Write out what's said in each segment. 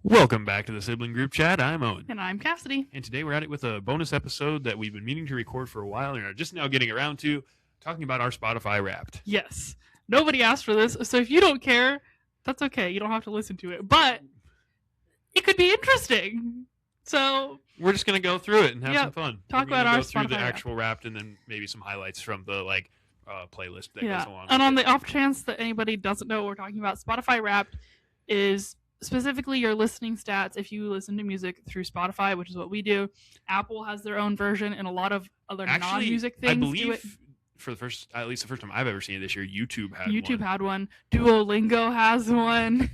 Welcome back to the Sibling Group Chat. I'm Owen. And I'm Cassidy. And today we're at it with a bonus episode that we've been meaning to record for a while and are just now getting around to, talking about our Spotify Wrapped. Yes. Nobody asked for this, so if you don't care, that's okay. You don't have to listen to it. But it could be interesting. So we're just going to go through it and have some fun. Talk about our go through Spotify the actual Wrapped and then maybe some highlights from the playlist that goes along. And on the off chance that anybody doesn't know what we're talking about, Spotify Wrapped is specifically your listening stats if you listen to music through Spotify, which is what we do. Apple has their own version, and a lot of other non-music things I believe do it. For the first time I've ever seen it this year, YouTube had one. Duolingo has one.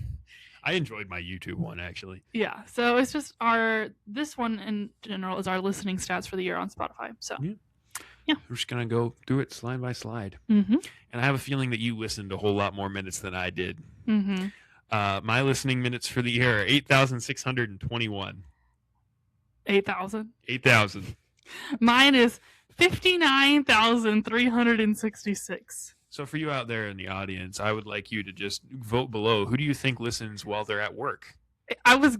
I enjoyed my YouTube one, actually. Yeah, so it's just this one in general is our listening stats for the year on Spotify. So yeah. We're just going to go through it slide by slide. Mm-hmm. And I have a feeling that you listened a whole lot more minutes than I did. Mm-hmm. My listening minutes for the year are 8,621. 8,000? 8,000. Mine is 59,366. So for you out there in the audience, I would like you to just vote below. Who do you think listens while they're at work? I was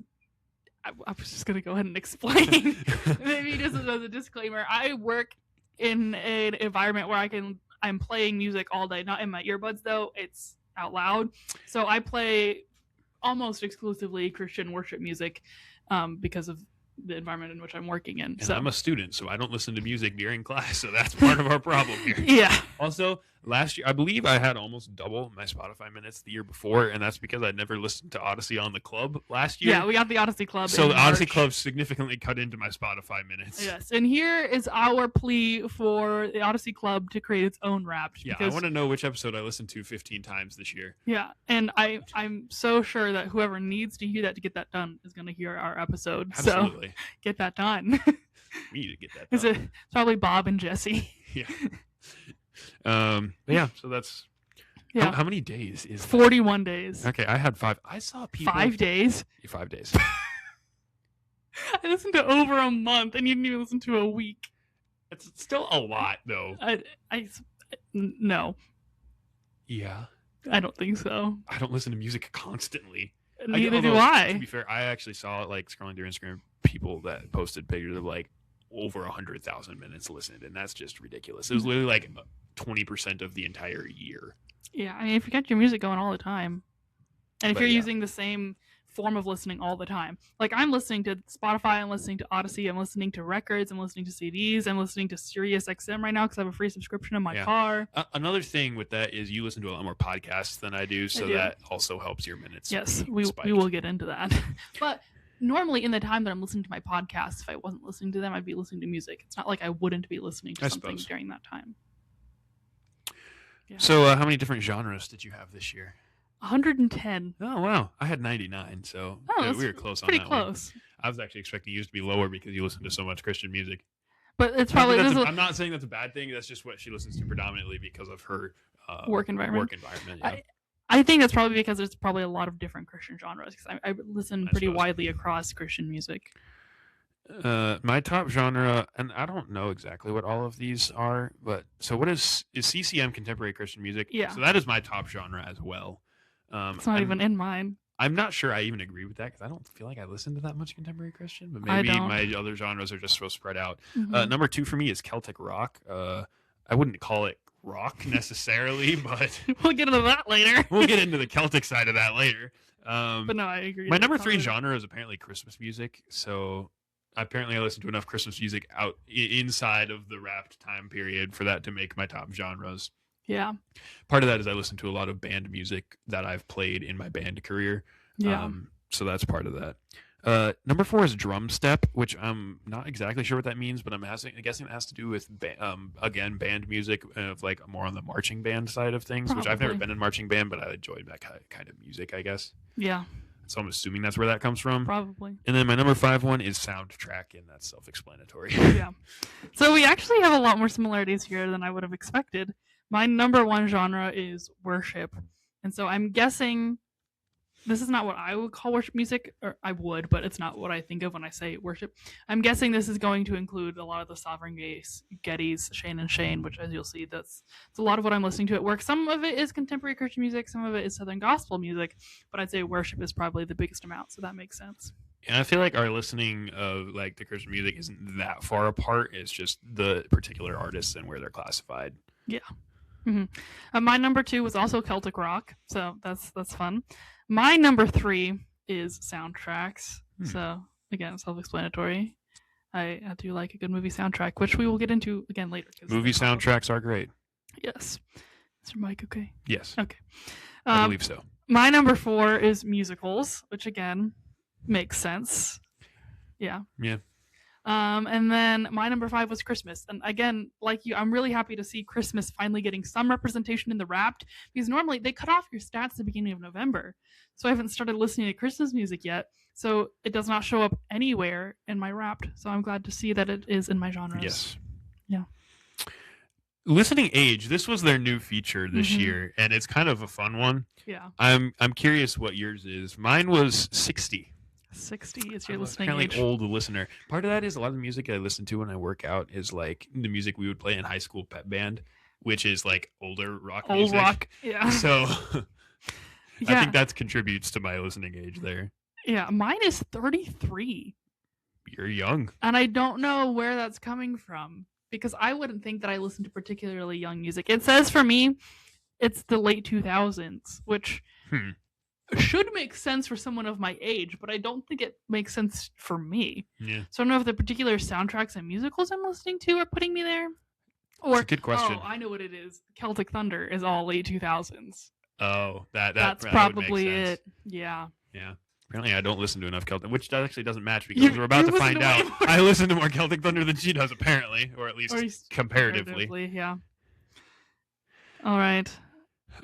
just going to go ahead and explain. Maybe just as a disclaimer, I work in an environment where I'm playing music all day, not in my earbuds though. It's out loud. So I play almost exclusively Christian worship music because of the environment in which I'm working in. And I'm a student, so I don't listen to music during class, so that's part of our problem here. Yeah. Also, last year, I believe I had almost double my Spotify minutes the year before, and that's because I never listened to Odyssey on the Club last year. Yeah, we got the Odyssey Club. So the Odyssey Club significantly cut into my Spotify minutes. Yes, and here is our plea for the Odyssey Club to create its own Wrapped. Yeah, I want to know which episode I listened to 15 times this year. Yeah, and I'm so sure that whoever needs to hear that to get that done is going to hear our episode. Absolutely. So get that done. We need to get that done. It's probably Bob and Jesse. Yeah. Yeah, so that's how many days is 41 days. Okay, I had 5. I saw people 5 days. 5 days. I listened to over a month, and you didn't even listen to a week. It's still a lot, though. No. Yeah. I don't think so. I don't listen to music constantly. Neither do I. To be fair, I actually saw scrolling through Instagram people that posted pictures of over 100,000 minutes listened, and that's just ridiculous. It was literally 20% of the entire year. Yeah, I mean, if you got your music going all the time, and if you're using the same form of listening all the time, I'm listening to Spotify, I'm listening to Odyssey, I'm listening to records, I'm listening to CDs, I'm listening to Sirius XM right now because I have a free subscription in my car. Another thing with that is you listen to a lot more podcasts than I do, so that also helps your minutes. Yes, we will get into that. But normally in the time that I'm listening to my podcasts, if I wasn't listening to them, I'd be listening to music. It's not like I wouldn't be listening to something during that time. Yeah. So how many different genres did you have this year? 110. Oh, wow. I had 99, so we were close on that. Pretty close. I was actually expecting yours to be lower because you listen to so much Christian music. But it's probably... I'm not saying that's a bad thing. That's just what she listens to predominantly because of her work environment. Yeah. I think that's probably because there's probably a lot of different Christian genres because I listen pretty widely across Christian music. My top genre, and I don't know exactly what all of these are, but so what is CCM contemporary Christian music? Yeah. So that is my top genre as well. It's not even in mine. I'm not sure I even agree with that because I don't feel like I listen to that much contemporary Christian, but maybe my other genres are just so spread out. Mm-hmm. Number 2 for me is Celtic rock. I wouldn't call it rock necessarily, but we'll get into that later. We'll get into the Celtic side of that later. But no, I agree. My number 3 genre is apparently Christmas music. So apparently I listen to enough Christmas music out inside of the Wrapped time period for that to make my top genres. Yeah. Part of that is I listen to a lot of band music that I've played in my band career. Yeah. So that's part of that. Number 4 is drum step, which I'm not exactly sure what that means, but I'm guessing it has to do with band music, of more on the marching band side of things. Probably. Which I've never been in marching band, but I enjoyed that kind of music, I guess. Yeah. So I'm assuming that's where that comes from. Probably. And then my number 5 one is soundtrack, and that's self-explanatory. Yeah. So we actually have a lot more similarities here than I would have expected. My number 1 genre is worship, and so I'm guessing this is not what I would call worship music, or I would, but it's not what I think of when I say worship. I'm guessing this is going to include a lot of the Sovereign Grace, Geddes, Shane and Shane, which, as you'll see, that's a lot of what I'm listening to at work. Some of it is contemporary Christian music, some of it is Southern gospel music, but I'd say worship is probably the biggest amount, so that makes sense. And I feel like our listening of like the Christian music isn't that far apart. It's just the particular artists and where they're classified. My number 2 was also Celtic rock, so that's fun. My number 3 is soundtracks. So again, self-explanatory. I do like a good movie soundtrack, which we will get into again later. Movie soundtracks are great. Yes. Is your mic okay? Yes. Okay. I believe so. My number 4 is musicals, which again makes sense. Yeah. Yeah. And then my number 5 was Christmas. And again, like you, I'm really happy to see Christmas finally getting some representation in the Wrapped, because normally they cut off your stats at the beginning of November. So I haven't started listening to Christmas music yet. So it does not show up anywhere in my Wrapped. So I'm glad to see that it is in my genres. Yes. Yeah. Listening age, this was their new feature this year, and it's kind of a fun one. Yeah. I'm curious what yours is. Mine was 60. 60 is your I'm listening kind of age. like old listener. Part of that is a lot of the music I listen to when I work out is like the music we would play in high school pep band, which is like older rock Old music. rock. Yeah. So Yeah. I think that contributes to my listening age there. Yeah. Mine is 33. You're young. And I don't know where that's coming from, because I wouldn't think that I listen to particularly young music. It says for me, it's the late 2000s, which should make sense for someone of my age, but I don't think it makes sense for me. Yeah. So I don't know if the particular soundtracks and musicals I'm listening to are putting me there. Or, That's a good question. Oh, I know what it is. Celtic Thunder is all late 2000s. Oh, that's That's would make probably sense. it. Yeah. Yeah. Apparently, I don't listen to enough Celtic, which actually doesn't match because You- we're about you to listen find to way out. more. I listen to more Celtic Thunder than she does, apparently, or at least Or just comparatively. Yeah. All right.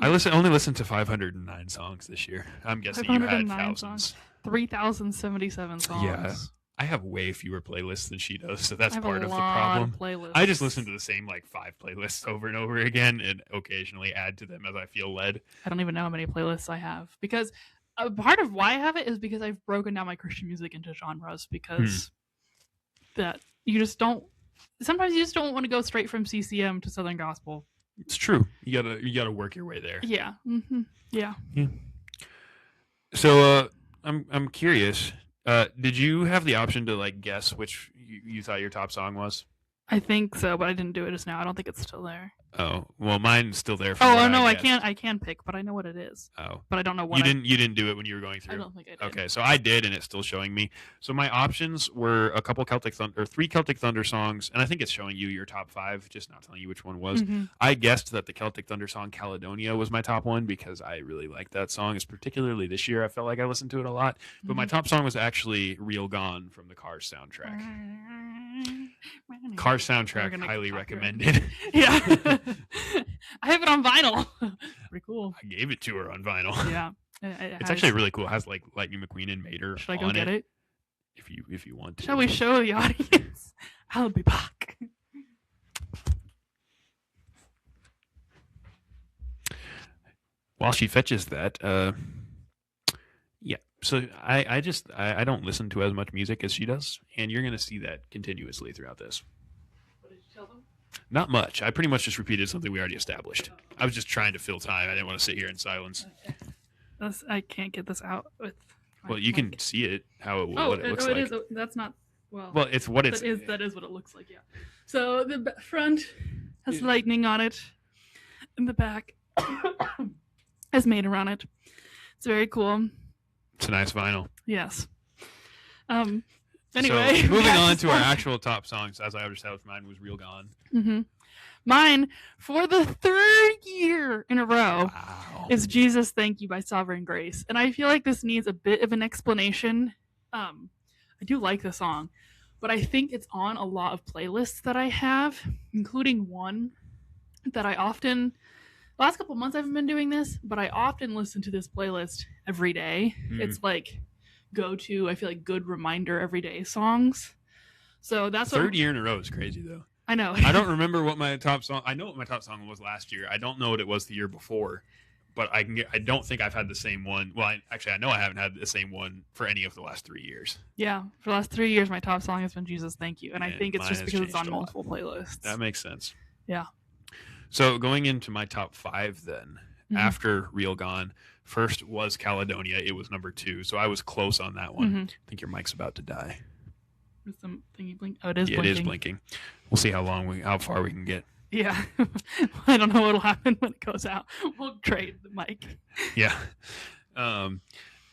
I only listened to 509 songs this year. I'm guessing you had 509 thousands. 3,077 songs. Yeah. I have way fewer playlists than she does, so that's I have part a of the lot problem. Of playlists. I just listen to the same like 5 playlists over and over again, and occasionally add to them as I feel led. I don't even know how many playlists I have, because a part of why I have it is because I've broken down my Christian music into genres, because that you just don't. Sometimes you just don't want to go straight from CCM to Southern gospel. It's true. You gotta work your way there. Yeah. Yeah. So I'm curious. Did you have the option to like guess which you thought your top song was? I think so, but I didn't do it just now. I don't think it's still there. Oh well, mine's still there. From Oh what no, I guessed. can pick, but I know what it is. Oh, But I don't know what. you didn't do it when you were going through. I don't think I did. Okay, so I did, and it's still showing me. So my options were a couple Celtic Thunder, or 3 Celtic Thunder songs, and I think it's showing you your top 5, just not telling you which one was. Mhm. I guessed that the Celtic Thunder song "Caledonia" was my top one because I really like that song. It's particularly this year. I felt like I listened to it a lot, but my Mhm. top song was actually "Real Gone" from the Cars soundtrack. Cars We're soundtrack, gonna highly get copyrighted. recommended. Yeah. I have it on vinyl. Pretty cool. I gave it to her on vinyl. Yeah. It's actually really cool. It has like Lightning McQueen and Mater Should I go on get it? if you want to. Shall we show the audience? I'll be back. While she fetches that, yeah. So I don't listen to as much music as she does, and you're gonna see that continuously throughout this. What did you tell them? Not much. I pretty much just repeated something we already established. I was just trying to fill time. I didn't want to sit here in silence. I can't get this out with. my Well, you can mic. see it Oh, what it looks it like. is. That's not. Well, Well, it's what it's. that is what it looks like. Yeah. So the front has Yeah. lightning on it, and the back has Mater on it. It's very cool. It's a nice vinyl. Yes. Anyway, so, moving back on to our songs. actual top songs, as I already said, mine was "Real Gone." Mhm. Mine, for the 3rd year in a row, Wow. is Jesus Thank You by Sovereign Grace. And I feel like this needs a bit of an explanation. I do like the song, but I think it's on a lot of playlists that I have, including one that I often, the last couple months I haven't been doing this, but I often listen to this playlist every day. Mhm. It's like go to, I feel like, good reminder everyday songs. So that's what 3rd year in a row is crazy though. I know. I don't remember what my top song. I know what my top song was last year. I don't know what it was the year before, but I don't think I've had the same one. Well, I know I haven't had the same one for any of the last 3 years. Yeah, for the last 3 years, my top song has been Jesus Thank You. And I And think it's mine just has because it's changed on a lot. multiple playlists. That makes sense. Yeah. So going into my top 5 then, Mhm. after Real Gone, first was Caledonia. It was number 2, so I was close on that one. Mhm. I think your mic's about to die. Is some thingy blink? Oh, it is Yeah, blinking. it is blinking. We'll see how far we can get. Yeah. I don't know what'll happen when it goes out. We'll trade the mic. Yeah.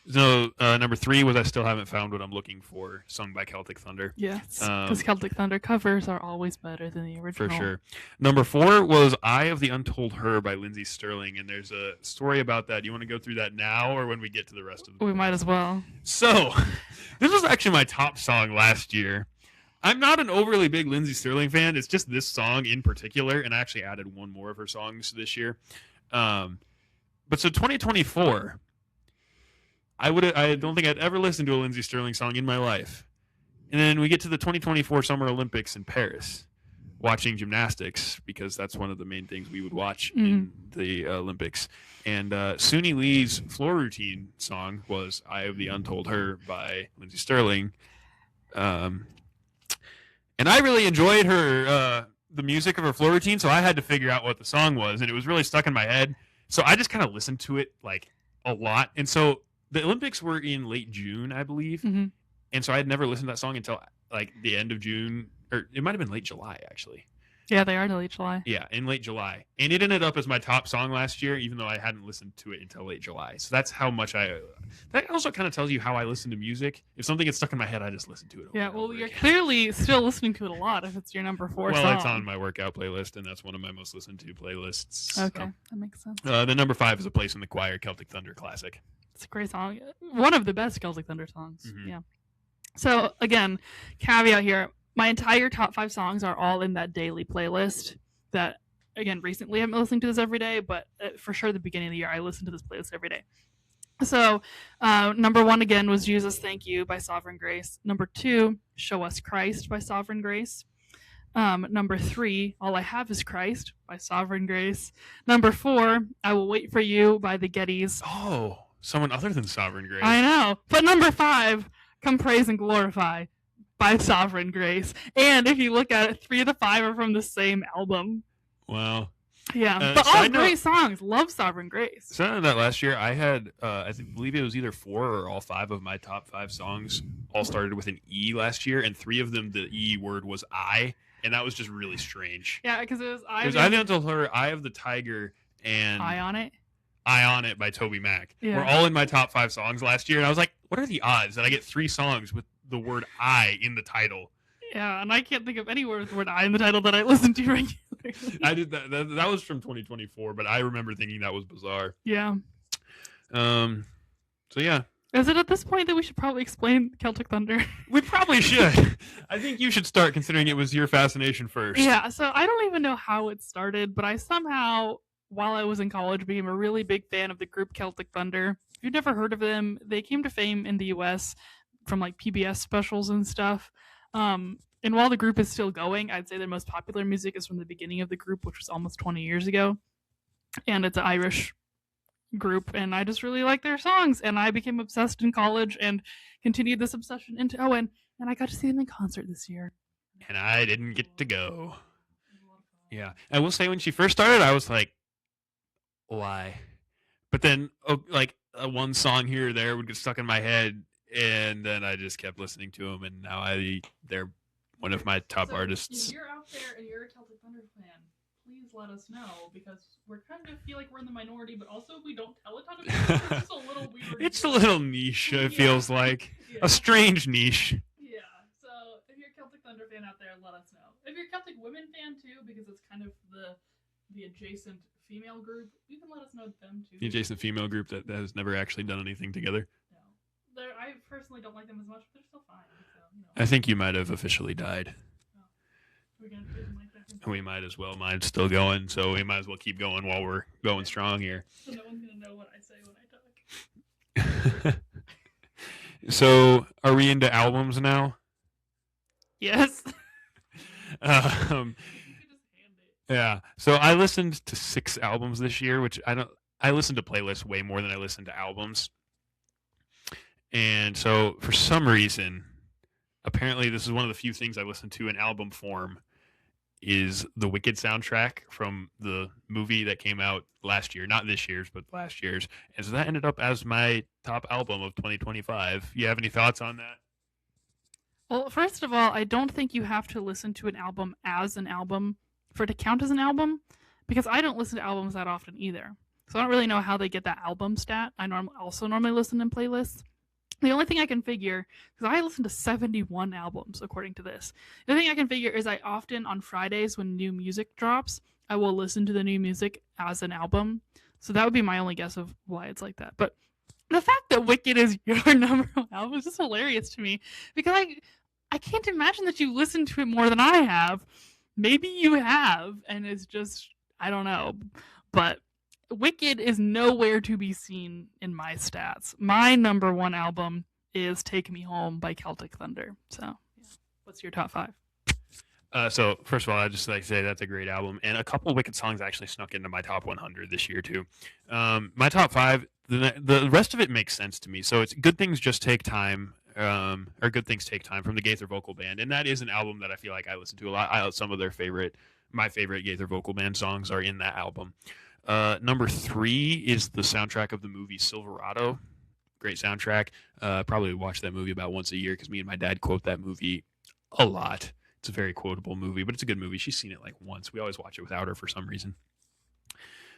So number 3 was I Still Haven't Found What I'm Looking For, sung by Celtic Thunder. Yes. Because Celtic Thunder covers are always better than the original. For sure. Number 4 was Eye of the Untold Her by Lindsey Sterling, and there's a story about that. Do you want to go through that now or when we get to the rest of the We might as well. So, this was actually my top song last year. I'm not an overly big Lindsey Sterling fan. It's just this song in particular, and I actually added one more of her songs this year. But so 2024, I don't think I'd ever listened to a Lindsey Sterling song in my life. And then we get to the 2024 Summer Olympics in Paris, watching gymnastics, because that's one of the main things we would watch in the Olympics. And Suni Lee's floor routine song was Eye of the Untold Her by Lindsey Sterling. And I really enjoyed her the music of her floor routine, so I had to figure out what the song was, and it was really stuck in my head. So I just kind of listened to it like a lot. And so the Olympics were in late June, I believe. Mhm. And so I had never listened to that song until like the end of June, or it might have been late July, actually. Yeah, they are in late July. Yeah, in late July. And it ended up as my top song last year, even though I hadn't listened to it until late July. So that's how much that also kind of tells you how I listen to music. If something gets stuck in my head, I just listen to it over Yeah, and well, over you're again. clearly still listening to it a lot if it's your number 4 Well, song. it's on my workout playlist, and that's one of my most listened to playlists. Okay, that makes sense. The number 5 is A Place in the Choir, Celtic Thunder classic. It's a great song. One of the best Celtic Thunder songs. Mhm. Yeah. So, again, caveat here. My entire top 5 songs are all in that daily playlist that, again, recently I'm listening to this every day, but for sure the beginning of the year I listened to this playlist every day. So, number 1 again was Jesus Thank You by Sovereign Grace. Number 2, Show Us Christ by Sovereign Grace. Number 3, All I Have Is Christ by Sovereign Grace. Number 4, I Will Wait For You by the Gettys. Oh, someone other than Sovereign Grace. I know. But number 5, Come Praise and Glorify by Sovereign Grace. And if you look at it, 3 of the 5 are from the same album. Wow. Yeah. But all side note- great songs. Love Sovereign Grace. So that last year, I had, believe it was either 4 or all 5 of my top 5 songs all started with an E last year, and 3 of them, the E word was I, and that was just really strange. Yeah, because it was It was I the Untold Her, Eye of the Tiger, and Eye on It. Eye on It by Toby Mac. Yeah. Were all in my top 5 songs last year, and I was like, what are the odds that I get 3 songs with the word I in the title? Yeah, and I can't think of any word with the word I in the title that I listen to regularly. I did that. That was from 2024, but I remember thinking that was bizarre. Yeah. So yeah, Is it at this point that we should probably explain Celtic Thunder? we probably should. I think you should start, considering it was your fascination first. Yeah, so I don't even know how it started, but I somehow, while I was in college, became a really big fan of the group Celtic Thunder. If you've never heard of them, they came to fame in the US from like PBS specials and stuff. And while the group is still going, I'd say their most popular music is from the beginning of the group, which was almost 20 years ago. And it's an Irish group, and I just really like their songs. And I became obsessed in college and continued this obsession into and I got to see them in concert this year. And I didn't get to go. Yeah, I will say when she first started, I was like, why? But then, one song here or there would get stuck in my head, and then I just kept listening to them, and now they're one of my top artists. If you're out there and you're a Celtic Thunder fan, please let us know, because we're kind of feel like we're in the minority, but also we don't tell a ton of people. It's just a little weird. It's a little niche, it feels like. Yeah. A strange niche. Yeah. So if you're a Celtic Thunder fan out there, let us know. If you're a Celtic Women fan too, because it's kind of the adjacent female group, you can let us know them too. The adjacent female group that has never actually done anything together. No. I personally don't like them as much, but they're still fine. So, I think you might have officially died. We're gonna do them like that. We might as well. Mine's still going, so we might as well keep going while we're going strong here. So no one's gonna know what I say when I talk. So, are we into albums now? Yes. Um, You can just hand it. yeah. So I listened to 6 albums this year, which I don't. I listen to playlists way more than I listen to albums. And so for some reason, apparently this is one of the few things I listen to in album form is the Wicked soundtrack from the movie that came out last year, not this year's, but last year's. And so that ended up as my top album of 2025. You have any thoughts on that? Well, first of all, I don't think you have to listen to an album as an album for it to count as an album, because I don't listen to albums that often either. So I don't really know how they get that album stat. I also normally listen in playlists. The only thing I can figure, because I listen to 71 albums according to this, the only thing I can figure is I often on Fridays when new music drops, I will listen to the new music as an album. So that would be my only guess of why it's like that. But the fact that Wicked is your number one album is just hilarious to me, because I can't imagine that you listen to it more than I have. Maybe you have, and it's just, I don't know. But Wicked is nowhere to be seen in my stats. My number one album is Take Me Home by Celtic Thunder. So, yeah. What's your top 5? So first of all, I'd just like to say that's a great album, and a couple Wicked songs actually snuck into my top 100 this year too. My top 5, the rest of it makes sense to me. So it's Good Things Just Take Time, or Good Things Take Time from the Gaither Vocal Band, and that is an album that I feel like I listen to a lot. Some of my favorite Gaither Vocal Band songs are in that album. Number 3 is the soundtrack of the movie Silverado. Great soundtrack. Probably watch that movie about once a year because me and my dad quote that movie a lot. It's a very quotable movie, but it's a good movie. She's seen it like once. We always watch it without her for some reason.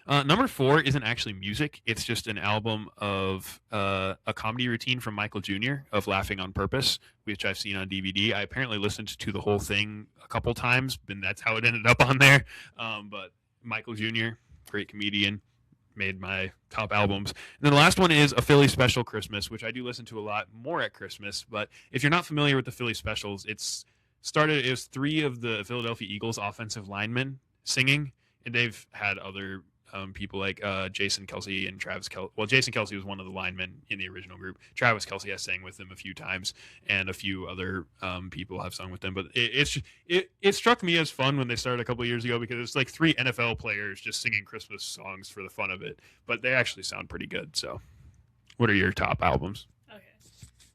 Number 4 isn't actually music. It's just an album of a comedy routine from Michael Jr. of Laughing on Purpose, which I've seen on DVD. I apparently listened to the whole thing a couple times, and that's how it ended up on there. But Michael Jr., great comedian, made my top albums. And then the last one is A Philly Special Christmas, which I do listen to a lot more at Christmas. But if you're not familiar with the Philly Specials, it was 3 of the Philadelphia Eagles offensive linemen singing, and they've had other people like Jason Kelce and Travis Kelce. Well, Jason Kelce was one of the linemen in the original group. Travis Kelce has sang with them a few times, and a few other people have sung with them. But it struck me as fun when they started a couple of years ago, because it's like 3 NFL players just singing Christmas songs for the fun of it. But they actually sound pretty good. So, what are your top albums?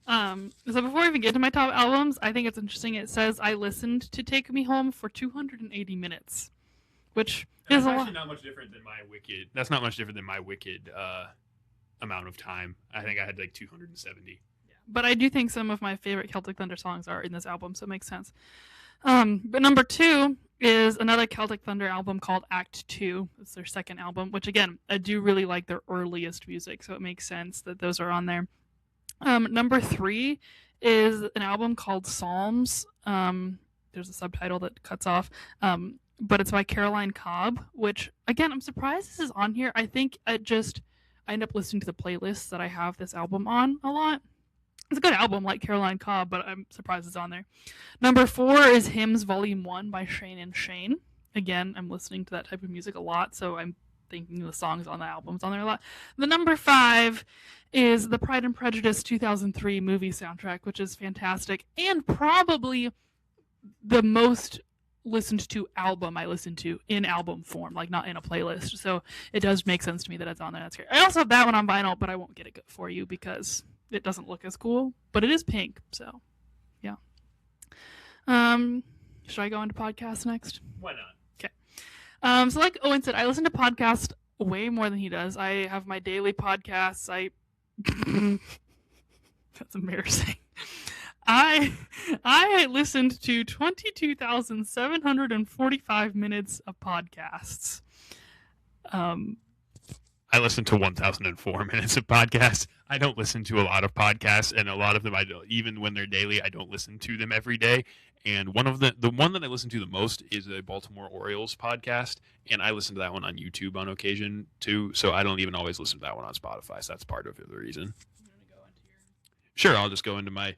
So before I even get to my top albums, I think it's interesting. It says I listened to Take Me Home for 280 minutes, which is actually not much different than my Wicked. That's not much different than my Wicked amount of time. I think I had like 270. Yeah. But I do think some of my favorite Celtic Thunder songs are in this album, so it makes sense. But number 2 is another Celtic Thunder album called Act 2. It's their second album, which again, I do really like their earliest music, so it makes sense that those are on there. Number 3 is an album called Psalms. There's a subtitle that cuts off. But it's by Caroline Cobb, which, again, I'm surprised this is on here. I think I end up listening to the playlists that I have this album on a lot. It's a good album, like Caroline Cobb, but I'm surprised it's on there. Number 4 is Hymns Volume 1 by Shane and Shane. Again, I'm listening to that type of music a lot, so I'm thinking the songs on the album's on there a lot. The number 5 is the Pride and Prejudice 2003 movie soundtrack, which is fantastic, and probably the most listened to album I listen to in album form, like not in a playlist. So it does make sense to me that it's on there. That's great. I also have that one on vinyl, but I won't get it for you because it doesn't look as cool, but it is pink. So yeah. Should I go into podcasts next? Why not? Okay. So like Owen said, I listen to podcasts way more than he does. I have my daily podcasts. That's embarrassing. I listened to 22,745 minutes of podcasts. I listened to 1,004 minutes of podcasts. I don't listen to a lot of podcasts, and a lot of them, even when they're daily, I don't listen to them every day. And one of the one that I listen to the most is a Baltimore Orioles podcast, and I listen to that one on YouTube on occasion too. So I don't even always listen to that one on Spotify. So that's part of the reason. Sure, I'll just go into my.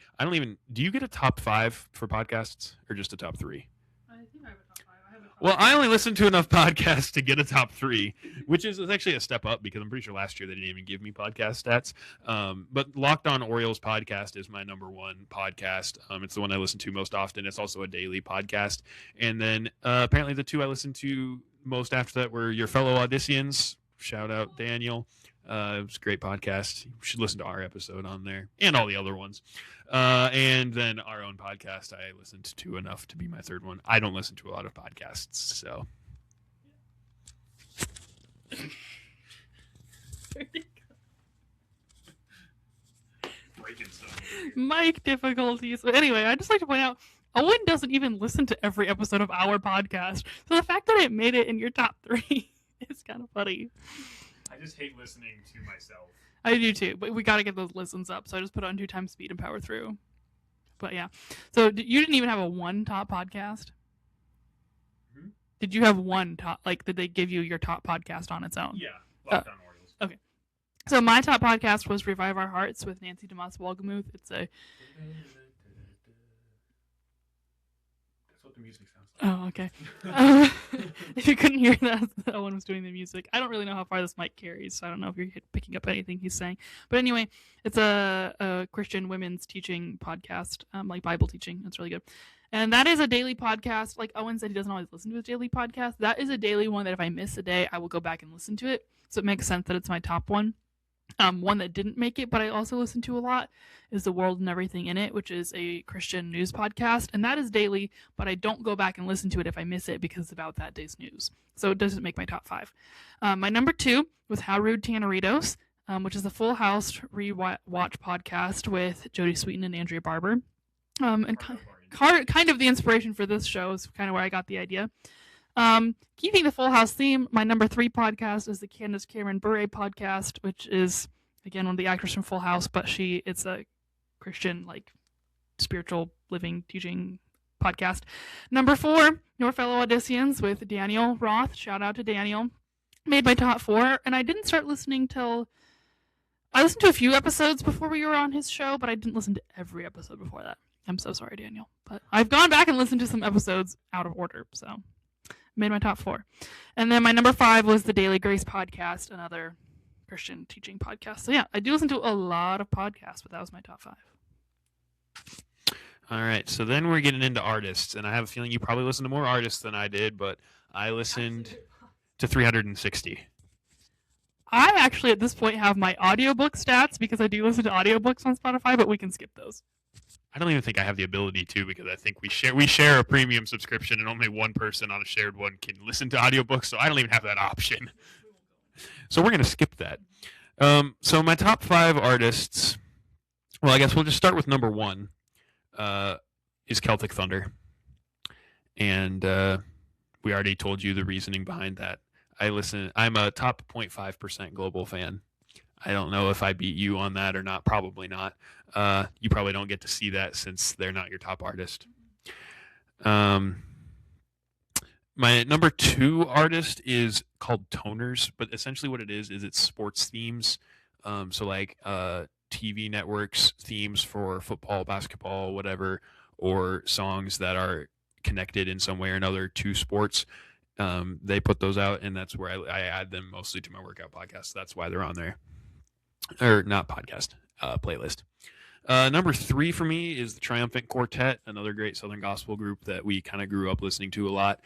Do you get a top 5 for podcasts or just a top 3? I think I have a top 5. Well, I only listen to enough podcasts to get a top 3, which is actually a step up because I'm pretty sure last year they didn't even give me podcast stats. But Locked On Orioles podcast is my number 1 podcast. It's the one I listen to most often. It's also a daily podcast. And then apparently the 2 I listened to most after that were Your Fellow Auditions Shout out Daniel. It was a great podcast. You should listen to our episode on there and all the other ones. And then our own podcast I listened to enough to be my third one. I don't listen to a lot of podcasts, so. Breaking stuff. Mic difficulties. But anyway, I'd just like to point out, Owen doesn't even listen to every episode of our podcast. So the fact that it made it in your top 3 is kind of funny. I just hate listening to myself. I do too, but we got to get those listens up. So I just put it on 2 times speed and power through. But yeah. So you didn't even have a one top podcast? Hmm? Did you have one top, like, did they give you your top podcast on its own? Yeah. Lockdown Orioles. Okay. So my top podcast was Revive Our Hearts with Nancy DeMoss Wolgemuth. It's a... That's what the music sounds like. Oh, okay. If you couldn't hear that, Owen was doing the music. I don't really know how far this mic carries, so I don't know if you're picking up anything he's saying. But anyway, it's a Christian women's teaching podcast, like Bible teaching. It's really good. And that is a daily podcast. Like Owen said, he doesn't always listen to his daily podcast. That is a daily one that if I miss a day, I will go back and listen to it. So it makes sense that it's my top one. One that didn't make it, but I also listen to a lot, is The World and Everything in It, which is a Christian news podcast. And that is daily, but I don't go back and listen to it if I miss it because it's about that day's news. So it doesn't make my top 5. My number 2 was How Rude Tanneritos, which is a Full House rewatch podcast with Jodie Sweetin and Andrea Barber. And kind of the inspiration for this show is kind of where I got the idea. Keeping the Full House theme, my number 3 podcast is the Candace Cameron Bure podcast, which is, again, one of the actors from Full House, but it's a Christian, like, spiritual living teaching podcast. Number 4, Your Fellow Odysseans with Daniel Roth. Shout out to Daniel. Made my top 4, and I didn't start listening till... I listened to a few episodes before we were on his show, but I didn't listen to every episode before that. I'm so sorry, Daniel. But I've gone back and listened to some episodes out of order, so... Made my top 4. And then my number 5 was the Daily Grace podcast, another Christian teaching podcast. So yeah, I do listen to a lot of podcasts, but that was my top 5. All right, so then we're getting into artists, and I have a feeling you probably listened to more artists than I did, but I listened to 360. I actually at this point have my audiobook stats because I do listen to audiobooks on Spotify, but we can skip those. I don't even think I have the ability to, because I think we share a premium subscription, and only one person on a shared one can listen to audiobooks, so I don't even have that option. So we're going to skip that. So my top 5 artists, well, I guess we'll just start with number 1, is Celtic Thunder. And we already told you the reasoning behind that. I'm a top 0.5% global fan. I don't know if I beat you on that or not. Probably not. You probably don't get to see that since they're not your top artist. My number 2 artist is called Toners, but essentially what it is it's sports themes. So like TV networks themes for football, basketball, whatever, or songs that are connected in some way or another to sports. They put those out, and that's where I add them mostly to my workout podcast. That's why they're on there. Or not podcast, playlist. Number 3 for me is the Triumphant Quartet, another great Southern gospel group that we kind of grew up listening to a lot.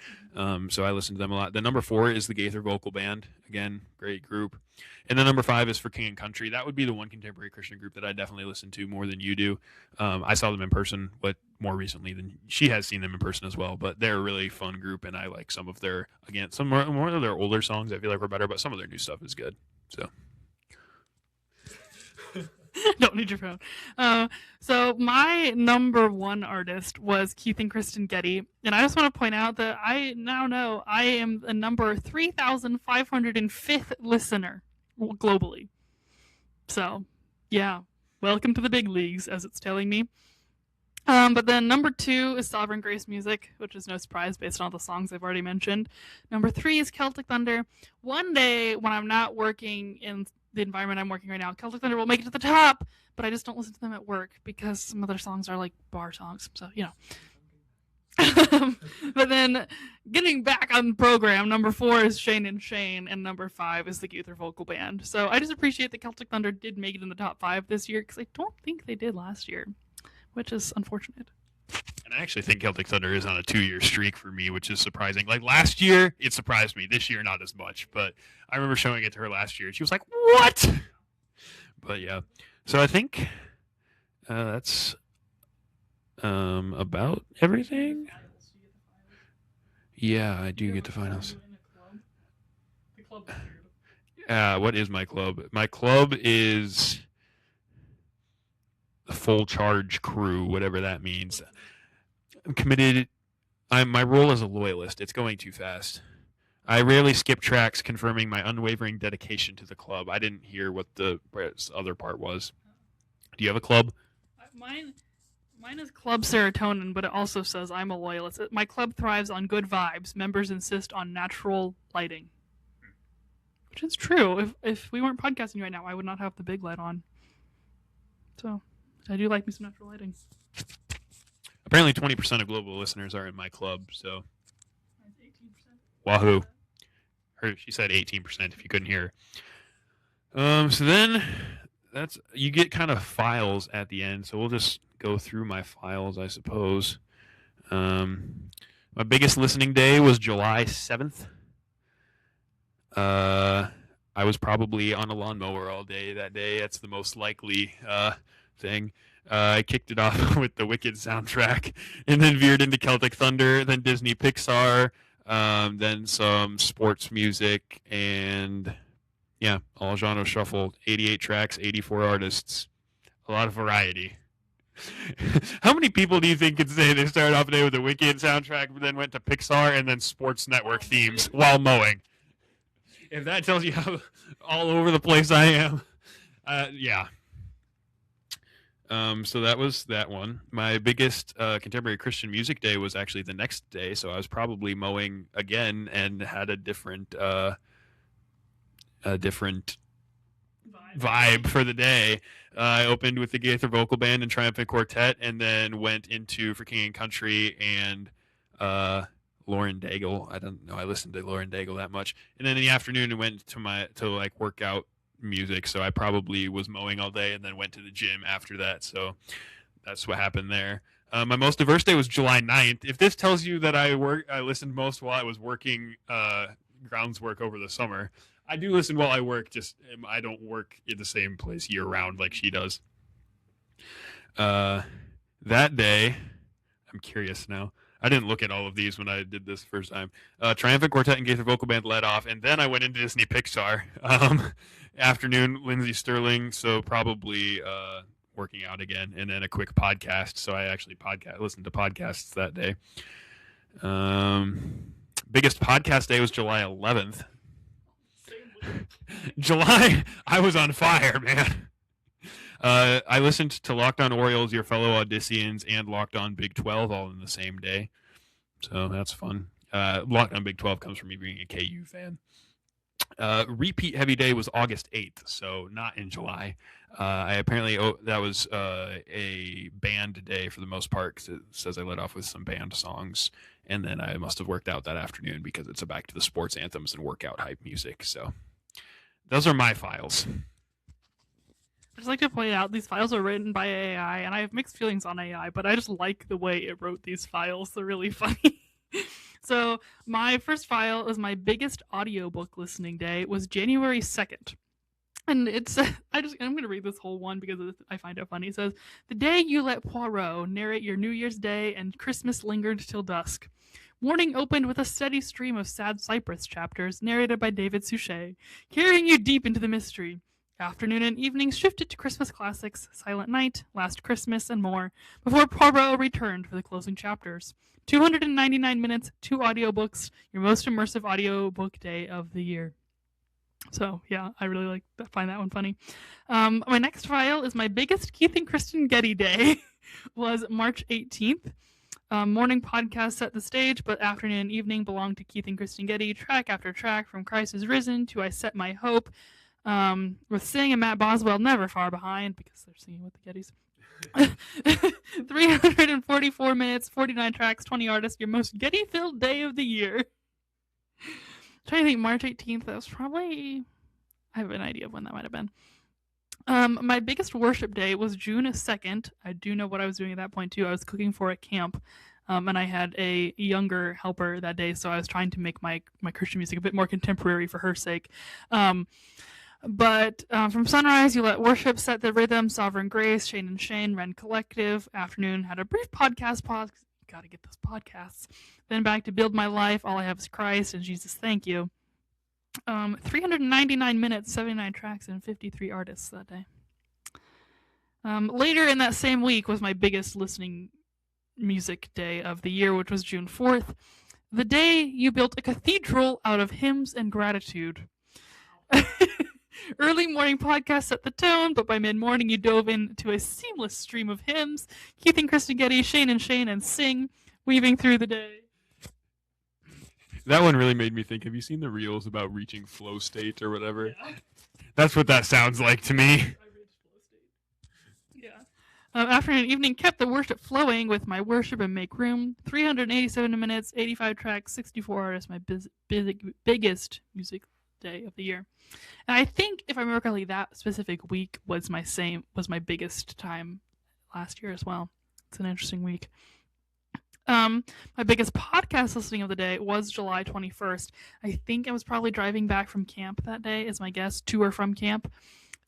So I listened to them a lot. The number 4 is the Gaither Vocal Band. Again, great group. And then number 5 is For King and Country. That would be the one contemporary Christian group that I definitely listen to more than you do. I saw them in person, but more recently than she has seen them in person as well. But they're a really fun group, and I like some of their, again, some more of their older songs I feel like were better, but some of their new stuff is good. So. Don't need your phone. So my number 1 artist was Keith and Kristen Getty, and I just want to point out that I now know I am the number 3,505th listener globally. So, yeah, welcome to the big leagues, as it's telling me. But then number 2 is Sovereign Grace Music, which is no surprise based on all the songs I've already mentioned. Number 3 is Celtic Thunder. One day when I'm not working in the environment I'm working right now, Celtic Thunder will make it to the top, but I just don't listen to them at work because some of their songs are like bar songs, so you know. But then getting back on the program, number 4 is Shane and Shane, and number 5 is the Gaither Vocal Band. So I just appreciate that Celtic Thunder did make it in the top 5 this year, because I don't think they did last year, which is unfortunate. And I actually think Celtic Thunder is on a 2-year streak for me, which is surprising. Like last year, it surprised me. This year, not as much. But I remember showing it to her last year, and she was like, "What?" But yeah, so I think that's about everything. Yeah, I do get the finals. What is my club? My club is the Full Charge Crew, whatever that means. I'm committed. My role as a loyalist. It's going too fast. I rarely skip tracks, confirming my unwavering dedication to the club. I didn't hear what the other part was. Do you have a club? Mine is Club Serotonin, but it also says I'm a loyalist. My club thrives on good vibes. Members insist on natural lighting. Which is true. If we weren't podcasting right now, I would not have the big light on. So, I do like me some natural lighting. Apparently 20% of global listeners are in my club, so. 18%. Wahoo. She said 18% if you couldn't hear her. So then, you get kind of files at the end, so we'll just go through my files, I suppose. My biggest listening day was July 7th. I was probably on a lawnmower all day that day. That's the most likely thing. I kicked it off with the Wicked soundtrack, and then veered into Celtic Thunder, then Disney Pixar, then some sports music, and yeah, all genre shuffle. 88 tracks, 84 artists, a lot of variety. How many people do you think could say they started off a day with the Wicked soundtrack, but then went to Pixar and then Sports Network themes while mowing? If that tells you how all over the place I am, yeah. So that was that one. My biggest contemporary Christian music day was actually the next day, so I was probably mowing again and had a different vibe for the day. I opened with the Gaither Vocal Band and Triumphant Quartet, and then went into For King and Country and Lauren Daigle. I don't know. I listened to Lauren Daigle that much. And then in the afternoon, I went to workout music. So I probably was mowing all day and then went to the gym after that. So that's what happened there. My most diverse day was July 9th. If this tells you that I listened most while I was working grounds work over the summer. I do listen while I work. Just I don't work in the same place year round like she does. That day, I'm curious now. I didn't look at all of these when I did this first time. Triumphant Quartet and Gaither Vocal Band led off, and then I went into Disney Pixar. Afternoon, Lindsey Sterling, so probably working out again, and then a quick podcast. So I actually listened to podcasts that day. Biggest podcast day was July 11th. July, I was on fire, man. I listened to Locked On Orioles, Your Fellow Odysseans, and Locked On Big 12 all in the same day. So that's fun. Locked On Big 12 comes from me being a KU fan. Repeat heavy day was August 8th, so not in July. That was a band day for the most part, because it says I led off with some band songs, and then I must have worked out that afternoon because it's a back to the sports anthems and workout hype music. So those are my files. I just like to point out these files are written by AI, and I have mixed feelings on AI, but I just like the way it wrote these files. They're really funny. So my first file is my biggest audiobook listening day was January 2nd. And it's I'm going to read this whole one because I find it funny. It says, "The day you let Poirot narrate your New Year's Day and Christmas lingered till dusk. Morning opened with a steady stream of sad Cypress chapters narrated by David Suchet, carrying you deep into the mystery. Afternoon and evening shifted to Christmas classics, Silent Night, Last Christmas, and more, before Poirot returned for the closing chapters. 299 minutes, 2 audiobooks, your most immersive audiobook day of the year." So, yeah, I really find that one funny. My next file is my biggest Keith and Kristen Getty day was March 18th. Morning podcast set the stage, but afternoon and evening belonged to Keith and Kristen Getty, track after track, from Christ is Risen to I Set My Hope, with Sing and Matt Boswell never far behind because they're singing with the Gettys. 344 minutes, 49 tracks, 20 artists, your most Getty-filled day of the year. I'm trying to think, March 18th, that was probably, I have an idea of when that might have been. My biggest worship day was June 2nd. I do know what I was doing at that point too. I was cooking for a camp, and I had a younger helper that day, so I was trying to make my Christian music a bit more contemporary for her sake. But from sunrise, you let worship set the rhythm. Sovereign Grace, Shane and Shane, Ren Collective. Afternoon had a brief podcast pause. Got to get those podcasts. Then back to Build My Life. All I Have Is Christ and Jesus. Thank You. 399 minutes, 79 tracks, and 53 artists that day. Later in that same week was my biggest listening music day of the year, which was June 4th. The day you built a cathedral out of hymns and gratitude. Early morning podcast set the tone, but by mid-morning you dove into a seamless stream of hymns. Keith and Kristen Getty, Shane and Sing, weaving through the day. That one really made me think. Have you seen the reels about reaching flow state or whatever? Yeah. That's what that sounds like to me. Yeah. Afternoon and evening kept the worship flowing with My Worship and Make Room. 387 minutes, 85 tracks, 64 artists. My biggest music day of the year. And I think, if I remember correctly, that specific week was my biggest time last year as well. It's an interesting week. My biggest podcast listening of the day was July 21st. I think I was probably driving back from camp that day, is my guess, to or from camp.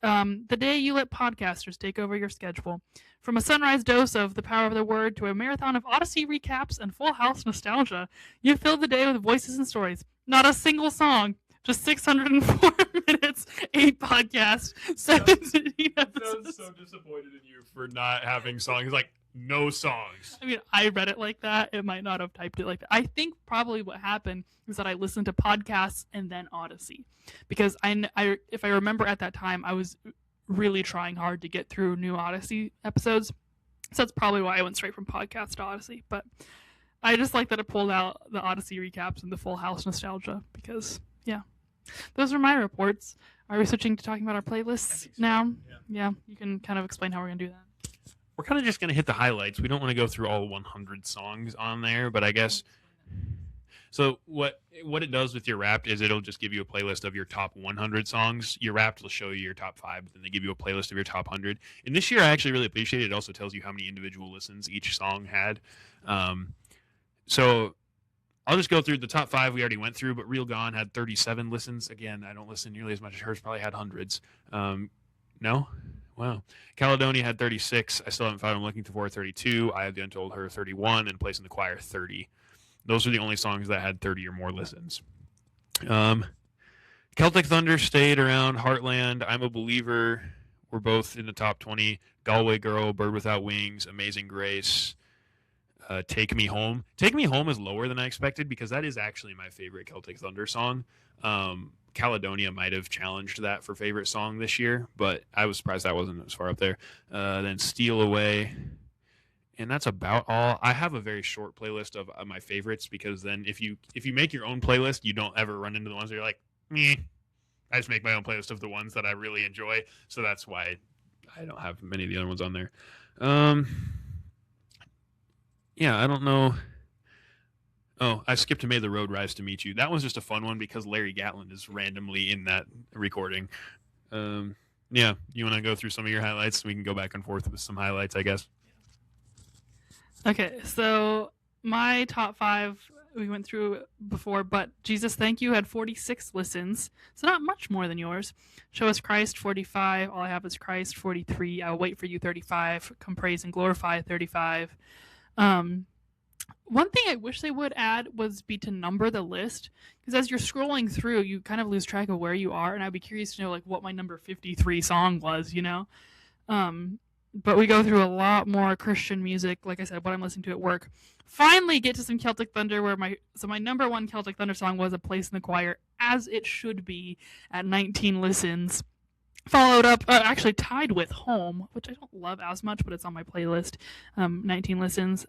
The day you let podcasters take over your schedule. From a sunrise dose of the power of the word to a marathon of Odyssey recaps and Full House nostalgia, you filled the day with voices and stories. Not a single song. Just 604 minutes, 8 podcasts, 17 episodes. I was so disappointed in you for not having songs. Like, no songs. I mean, I read it like that. It might not have typed it like that. I think probably what happened is that I listened to podcasts and then Odyssey. Because if I remember at that time, I was really trying hard to get through new Odyssey episodes. So that's probably why I went straight from podcast to Odyssey. But I just like that it pulled out the Odyssey recaps and the Full House nostalgia because, yeah. Those are my reports. Are we switching to talking about our playlists now? Yeah, you can kind of explain how we're going to do that. We're kind of just going to hit the highlights. We don't want to go through all 100 songs on there, but I guess... So what it does with your Wrapped is it'll just give you a playlist of your top 100 songs. Your Wrapped will show you your top 5, but then they give you a playlist of your top 100. And this year I actually really appreciate it. It also tells you how many individual listens each song had. So... I'll just go through the top 5 we already went through, but Real Gone had 37 listens. Again, I don't listen nearly as much as hers. Probably had hundreds. No? Wow. Caledonia had 36. I still haven't found I'm looking for 32. I Have the Untold Her 31, and Place in the Choir 30. Those are the only songs that had 30 or more listens. Celtic Thunder stayed around. Heartland, I'm a Believer were both in the top 20. Galway Girl, Bird Without Wings, Amazing Grace, Take Me Home. Take Me Home is lower than I expected because that is actually my favorite Celtic Thunder song. Caledonia might have challenged that for favorite song this year, but I was surprised that wasn't as far up there. Then Steal Away, and that's about all. I have a very short playlist of my favorites because then if you make your own playlist, you don't ever run into the ones where you're like, meh. I just make my own playlist of the ones that I really enjoy, so that's why I don't have many of the other ones on there. Yeah, I don't know. Oh, I skipped to May the Road Rise to Meet You. That one's just a fun one because Larry Gatlin is randomly in that recording. Yeah, you want to go through some of your highlights? We can go back and forth with some highlights, I guess. Okay, so my top 5 we went through before, but Jesus Thank You had 46 listens, so not much more than yours. Show Us Christ, 45. All I Have Is Christ, 43. I'll Wait For You, 35. Come Praise and Glorify, 35. One thing I wish they would add was be to number the list, because as you're scrolling through, you kind of lose track of where you are, and I'd be curious to know like what my number 53 song was, you know. But we go through a lot more Christian music, like I said, what I'm listening to at work. Finally get to some Celtic Thunder, where my number 1 Celtic Thunder song was A Place in the Choir, as it should be, at 19 listens. Followed up, actually tied with Home, which I don't love as much, but it's on my playlist. 19 listens.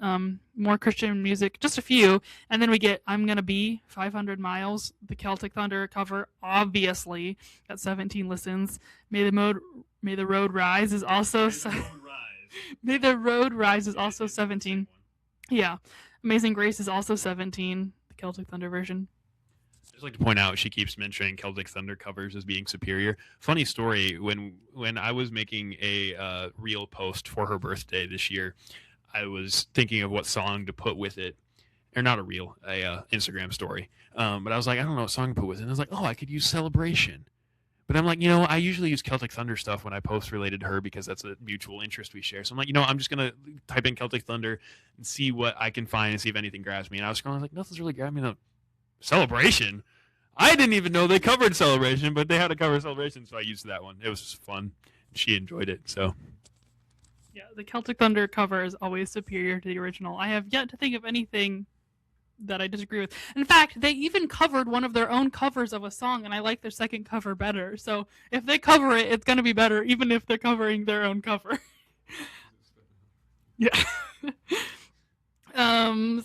More Christian music, just a few. And then we get I'm Gonna Be, 500 Miles, the Celtic Thunder cover, obviously, at 17 listens. May the Road Rise is also... May the Road Rise is also 17. Yeah. Amazing Grace is also 17, the Celtic Thunder version. just like to point out she keeps mentioning Celtic Thunder covers as being superior. Funny story, when I was making a reel post for her birthday this year, I was thinking of what song to put with it. Or not a reel, a Instagram story. But I was like, I don't know what song to put with it. And I was like, oh, I could use Celebration. But I'm like, I usually use Celtic Thunder stuff when I post related to her because that's a mutual interest we share. So I'm like, I'm just going to type in Celtic Thunder and see what I can find and see if anything grabs me. And I was scrolling, like, nothing's really grabbing me. Celebration? I didn't even know they covered Celebration, but they had a cover Celebration, so I used that one. It was just fun. She enjoyed it, so. Yeah, the Celtic Thunder cover is always superior to the original. I have yet to think of anything that I disagree with. In fact, they even covered one of their own covers of a song, and I like their second cover better. So if they cover it, it's going to be better, even if they're covering their own cover. Yeah.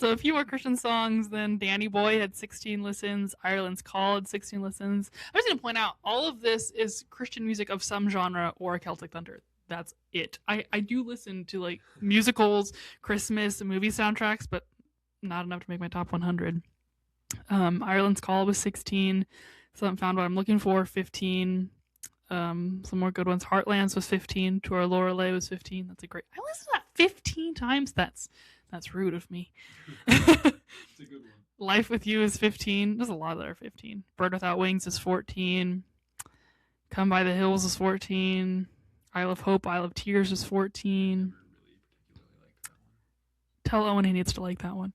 So a few more Christian songs. Then Danny Boy had 16 listens. Ireland's Call had 16 listens. I'm just going to point out, all of this is Christian music of some genre or Celtic Thunder. That's it. I do listen to like musicals, Christmas, and movie soundtracks, but not enough to make my top 100. Ireland's Call was 16. So I found what I'm looking for, 15. Some more good ones. Heartlands was 15. To Our Lorelei was 15. That's a great. I listened to that 15 times. That's rude of me. It's a good one. Life with You is 15. There's a lot that are 15. Bird Without Wings is 14. Come by the Hills is 14. Isle of Hope, Isle of Tears is 14. Tell Owen he needs to like that one.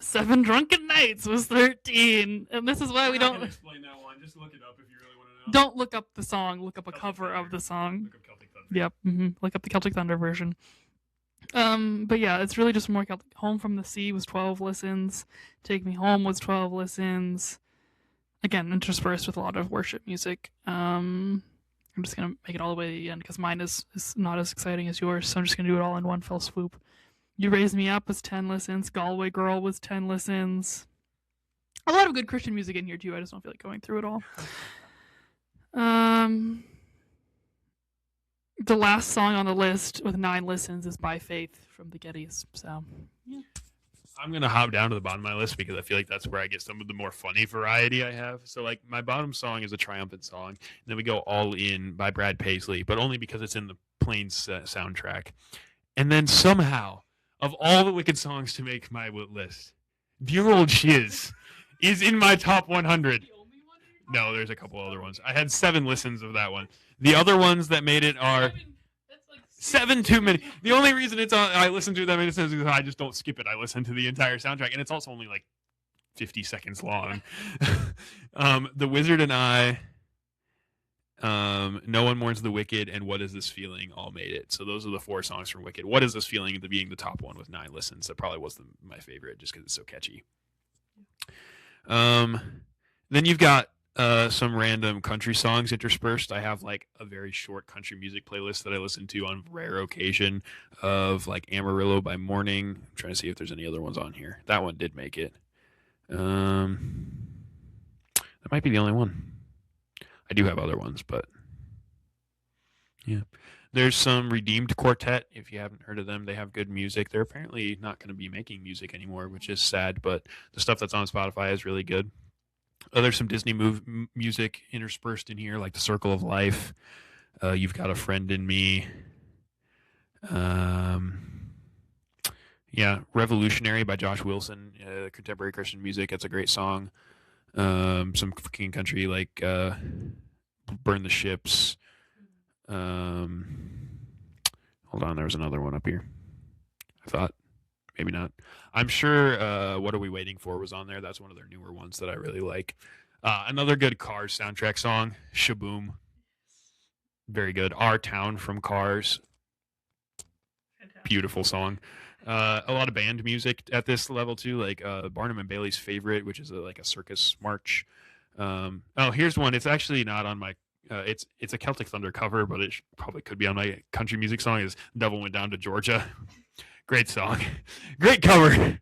Seven Drunken Nights was 13. And this is why we don't explain that one. Just look it up if you really want to know. Don't look up the song. Look up a Celtic cover Thunder. of the song. Look up Celtic Thunder. Yep. Look up the Celtic Thunder version. But yeah, it's really just more Celtic. Home from the Sea was 12 listens. Take Me Home was 12 listens. Again, interspersed with a lot of worship music. I'm just going to make it all the way to the end because mine is not as exciting as yours. So I'm just going to do it all in one fell swoop. You Raise Me Up was 10 listens. Galway Girl was 10 listens. A lot of good Christian music in here too. I just don't feel like going through it all. The last song on the list with 9 listens is By Faith from the Gettys. So, yeah. I'm going to hop down to the bottom of my list because I feel like that's where I get some of the more funny variety I have. So, like, my bottom song is a triumphant song. And then we go All In by Brad Paisley, but only because it's in the Plains soundtrack. And then somehow, of all the wicked songs to make my list, Dear Old Shiz is in my top 100. No, there's a couple other ones. I had 7 listens of that one. The other ones that made it are 7 too many. The only reason it's on, I listen to them is because I just don't skip it. I listen to the entire soundtrack, and it's also only like 50 seconds long. The Wizard and I, No One Mourns the Wicked, and What Is This Feeling all made it. So those are the 4 songs from Wicked. What Is This Feeling being the top one with 9 listens. That probably was my favorite just because it's so catchy. Then you've got some random country songs interspersed. I have like a very short country music playlist that I listen to on rare occasion of like Amarillo by Morning. I'm trying to see if there's any other ones on here. That one did make it. That might be the only one. I do have other ones, but yeah. There's some Redeemed Quartet. If you haven't heard of them, they have good music. They're apparently not going to be making music anymore, which is sad, but the stuff that's on Spotify is really good. There's some Disney music interspersed in here, like The Circle of Life. You've Got a Friend in Me. Yeah, Revolutionary by Josh Wilson, contemporary Christian music. That's a great song. Some King Country like Burn the Ships. Hold on, there was another one up here. I thought. Maybe not. I'm sure What Are We Waiting For was on there. That's one of their newer ones that I really like. Another good Cars soundtrack song, Shaboom. Very good. Our Town from Cars. Beautiful song. A lot of band music at this level too, like Barnum and Bailey's Favorite, which is like a circus march. Here's one. It's actually not on my it's a Celtic Thunder cover, but it probably could be on my country music song. Is Devil Went Down to Georgia. Great song. Great cover. Really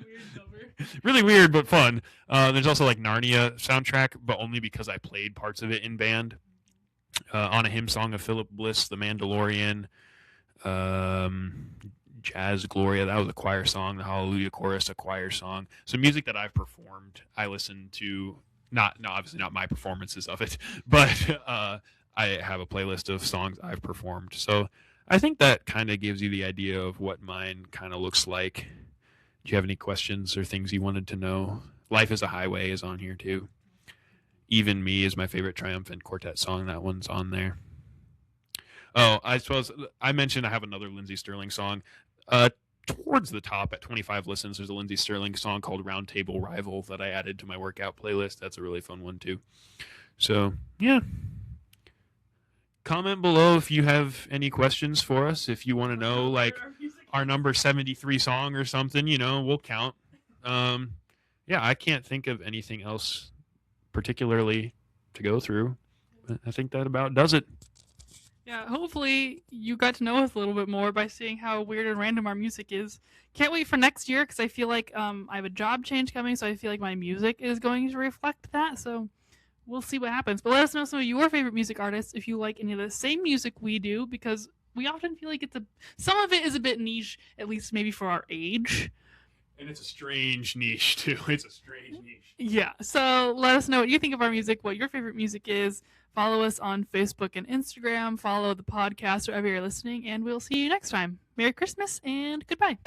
weird cover. Really weird, but fun. There's also like Narnia soundtrack, but only because I played parts of it in band. On a Hymn Song of Philip Bliss, The Mandalorian. Jazz Gloria, that was a choir song. The Hallelujah Chorus, a choir song. So music that I've performed, I listen to. Obviously not my performances of it, but I have a playlist of songs I've performed. So I think that kind of gives you the idea of what mine kind of looks like. Do you have any questions or things you wanted to know? Life is a Highway is on here too. Even Me is my favorite Triumphant Quartet song. That one's on there. Oh, I suppose I mentioned I have another Lindsey Stirling song. Towards the top at 25 listens, there's a Lindsey Stirling song called Round Table Rival that I added to my workout playlist. That's a really fun one too. So, yeah. Comment below if you have any questions for us. If you want to know, like, our number 73 song or something, we'll count. Yeah, I can't think of anything else particularly to go through. I think that about does it. Yeah, hopefully you got to know us a little bit more by seeing how weird and random our music is. Can't wait for next year because I feel like I have a job change coming, so I feel like my music is going to reflect that. So we'll see what happens. But let us know some of your favorite music artists if you like any of the same music we do, because we often feel like some of it is a bit niche, at least maybe for our age. And it's a strange niche too. It's a strange niche. Yeah. So let us know what you think of our music, what your favorite music is. Follow us on Facebook and Instagram. Follow the podcast wherever you're listening, and we'll see you next time. Merry Christmas and goodbye.